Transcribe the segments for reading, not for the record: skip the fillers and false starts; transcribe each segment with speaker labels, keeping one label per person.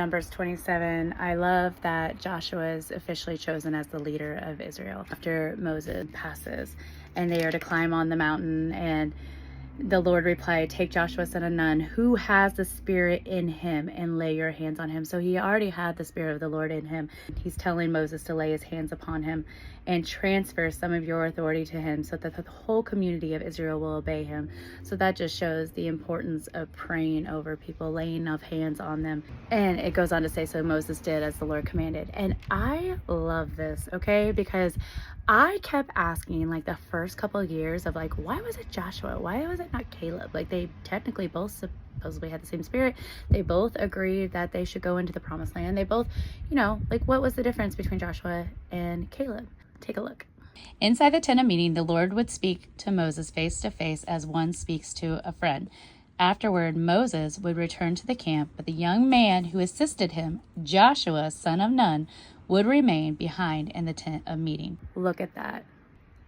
Speaker 1: Numbers 27, I love that Joshua is officially chosen as the leader of Israel after Moses passes, and they are to climb on the mountain. And the Lord replied, "Take Joshua son of Nun, who has the Spirit in him, and lay your hands on him." So he already had the Spirit of the Lord in him. He's telling Moses to lay his hands upon him and transfer some of your authority to him so that the whole community of Israel will obey him. So that just shows the importance of praying over people, laying of hands on them. And it goes on to say, so Moses did as the Lord commanded. And I love this, okay? Because I kept asking, like, the first couple of years of, like, why was it Joshua? Why was it not Caleb? Like, they technically both supposedly had the same spirit. They both agreed that they should go into the promised land. They both, like, what was the difference between Joshua and Caleb? Take a look. Inside the tent of meeting, the Lord would speak to Moses face to face as one speaks to a friend. Afterward, Moses would return to the camp, but the young man who assisted him, Joshua, son of Nun, would remain behind in the tent of meeting. Look at that.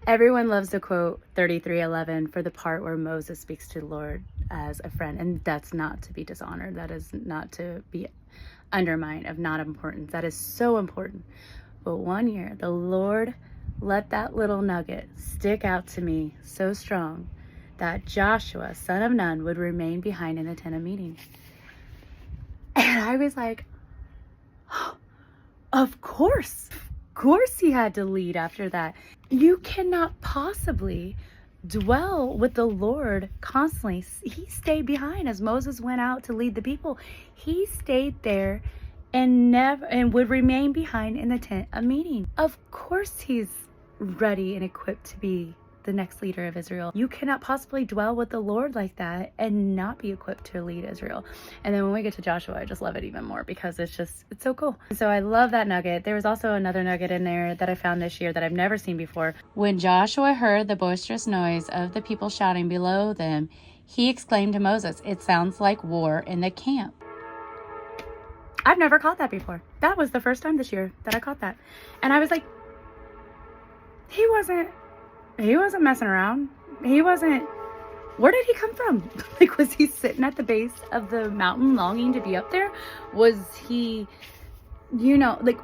Speaker 1: Everyone loves to quote 33:11 for the part where Moses speaks to the Lord as a friend, and that's not to be dishonored. That is not to be undermined of not importance. That is so important. But one year, the Lord let that little nugget stick out to me so strong that Joshua, son of Nun, would remain behind in the tent of meeting. And I was like, oh, of course he had to lead after that. You cannot possibly dwell with the Lord constantly. He stayed behind as Moses went out to lead the people. He stayed there and would remain behind in the tent of meeting. Of course he's ready and equipped to be the next leader of Israel. You cannot possibly dwell with the Lord like that and not be equipped to lead Israel. And then when we get to Joshua, I just love it even more because it's so cool. So I love that nugget. There was also another nugget in there that I found this year that I've never seen before. When Joshua heard the boisterous noise of the people shouting below them, he exclaimed to Moses, "It sounds like war in the camp." I've never caught that before. That was the first time this year that I caught that. And I was like, he wasn't messing around. Where did he come from? Like, was he sitting at the base of the mountain longing to be up there? Was he, like,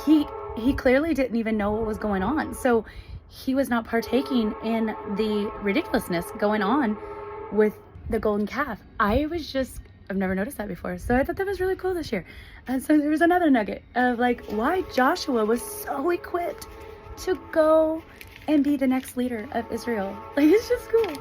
Speaker 1: he clearly didn't even know what was going on. So he was not partaking in the ridiculousness going on with the golden calf. I've never noticed that before. So I thought that was really cool this year. And so there was another nugget of, like, why Joshua was so equipped to go and be the next leader of Israel. Like, it's just cool.